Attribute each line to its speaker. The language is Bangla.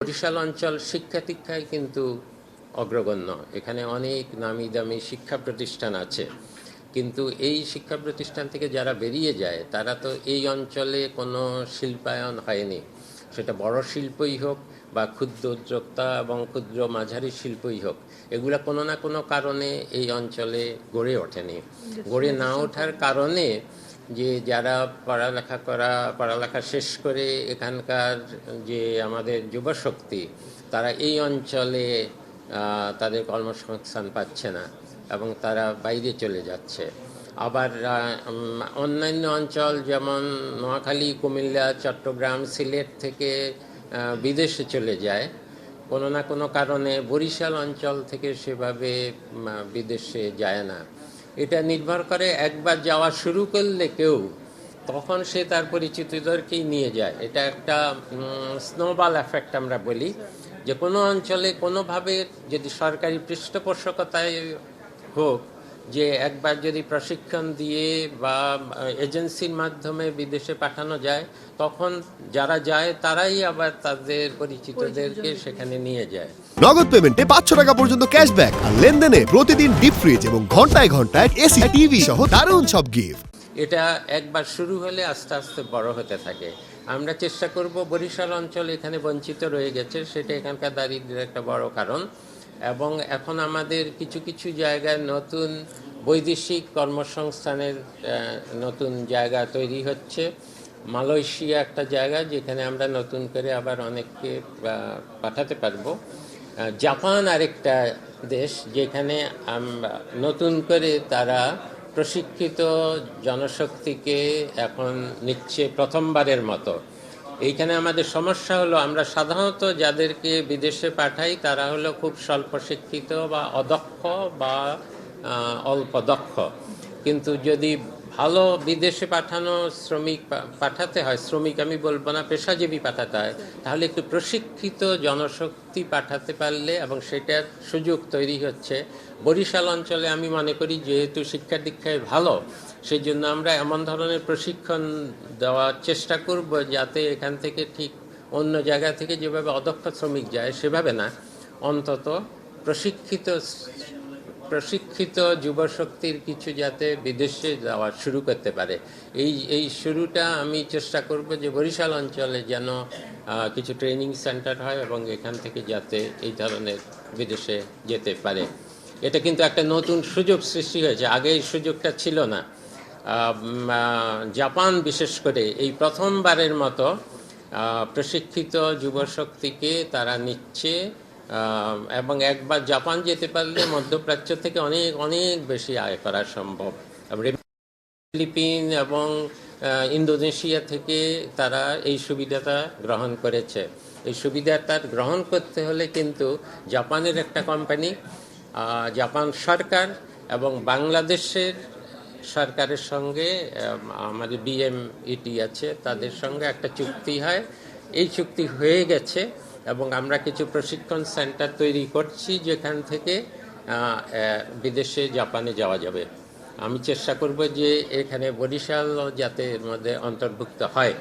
Speaker 1: বরিশাল অঞ্চল শিক্ষা দীক্ষায় কিন্তু অগ্রগণ্য। এখানে অনেক নামি দামি শিক্ষা প্রতিষ্ঠান আছে, কিন্তু এই শিক্ষা প্রতিষ্ঠান থেকে যারা বেরিয়ে যায় তারা তো এই অঞ্চলে কোনো শিল্পায়ন হয়নি। সেটা বড় শিল্পই হোক বা ক্ষুদ্র উদ্যোক্তা এবং ক্ষুদ্র মাঝারি শিল্পই হোক, এগুলা কোনো না কোনো কারণে এই অঞ্চলে গড়ে ওঠেনি। গড়ে না ওঠার কারণে যে যারা পড়ালেখা শেষ করে এখানকার যে আমাদের যুবশক্তি, তারা এই অঞ্চলে তাদের কর্মসংস্থান পাচ্ছে না এবং তারা বাইরে চলে যাচ্ছে। আবার অন্যান্য অঞ্চল যেমন নোয়াখালী, কুমিল্লা, চট্টগ্রাম, সিলেট থেকে বিদেশে চলে যায় কোনো না কোনো কারণে। বরিশাল অঞ্চল থেকে সেভাবে বিদেশে যায় না। এটা নির্ভর করে একবার যাওয়া শুরু করলে কেউ, তখন সে তার পরিচিতদেরকেই নিয়ে যায়। এটা একটা স্নোবল এফেক্ট আমরা বলি, যে কোনো অঞ্চলে কোনোভাবে যদি সরকারি পৃষ্ঠপোষকতায় হোক, যে একবার যদি প্রশিক্ষণ দিয়ে বা এজেন্সির মাধ্যমে বিদেশে পাঠানো যায়, তখন যারা যায় তারাই আবার তাদের পরিচিতদেরকে সেখানে নিয়ে যায়।
Speaker 2: নগদ পেমেন্টে 500 টাকা পর্যন্ত ক্যাশব্যাক আর লেনদেনে প্রতিদিন ডিপ ফ্রিজ এবং ঘন্টায় ঘন্টায় এসি, টিভি সহ দারুণ সব গিফট।
Speaker 1: এটা একবার শুরু হলে আস্তে আস্তে বড় হতে থাকে। আমরা চেষ্টা করব, বরিশাল অঞ্চল এখানে বঞ্চিত রয়ে গেছে, সেটা এখানকার দারিদ্র্যের একটা বড় কারণ। এবং এখন আমাদের কিছু কিছু জায়গায় নতুন বৈদেশিক কর্মসংস্থানের নতুন জায়গা তৈরি হচ্ছে। মালয়েশিয়া একটা জায়গা যেখানে আমরা নতুন করে আবার অনেককে পাঠাতে পারবো। জাপান আরেকটা দেশ যেখানে নতুন করে তারা প্রশিক্ষিত জনশক্তিকে এখন নিচ্ছে প্রথমবারের মতো। এইখানে আমাদের সমস্যা হলো, আমরা সাধারণত যাদেরকে বিদেশে পাঠাই তারা হলো খুব স্বল্প শিক্ষিত বা অদক্ষ বা অল্প দক্ষ। কিন্তু যদি ভালো বিদেশে পাঠানো শ্রমিক পাঠাতে হয়, শ্রমিক আমি বলবো না, পেশাজীবী পাঠাতে হয়, তাহলে একটু প্রশিক্ষিত জনশক্তি পাঠাতে পারলে, এবং সেটার সুযোগ তৈরি হচ্ছে বরিশাল অঞ্চলে। আমি মনে করি যেহেতু শিক্ষা দীক্ষায় ভালো, সেই জন্য আমরা এমন ধরনের প্রশিক্ষণ দেওয়ার চেষ্টা করব যাতে এখান থেকে ঠিক অন্য জায়গা থেকে যেভাবে অদক্ষ শ্রমিক যায় সেভাবে না, অন্তত প্রশিক্ষিত যুবশক্তির কিছু যাতে বিদেশে যাওয়া শুরু করতে পারে। এই শুরুটা আমি চেষ্টা করব যে বরিশাল অঞ্চলে যেন কিছু ট্রেনিং সেন্টার হয় এবং এখান থেকে যাতে এই ধরনের বিদেশে যেতে পারে। এটা কিন্তু একটা নতুন সুযোগ সৃষ্টি হয়েছে, আগে এই সুযোগটা ছিল না। জাপান বিশেষ করে এই প্রথমবারের মতো প্রশিক্ষিত যুবশক্তিকে তারা নিচ্ছে, এবং একবার জাপান যেতে পারলে মধ্যপ্রাচ্য থেকে অনেক অনেক বেশি আয় করা সম্ভব। ফিলিপিন এবং ইন্দোনেশিয়া থেকে তারা এই সুবিধাটা গ্রহণ করেছে। এই সুবিধাটা গ্রহণ করতে হলে কিন্তু জাপানের একটা কোম্পানি, জাপান সরকার এবং বাংলাদেশের সরকারের সঙ্গে, আমাদের বিএমইটি আছে, তাদের সঙ্গে একটা চুক্তি হয়। এই চুক্তি হয়ে গেছে এবং আমরা কিছু প্রশিক্ষণ সেন্টার তৈরি করছি যেখান থেকে বিদেশে জাপানে যাওয়া যাবে। আমি চেষ্টা করব যে এখানে বরিশাল যাতে এর মধ্যে অন্তর্ভুক্ত হয়।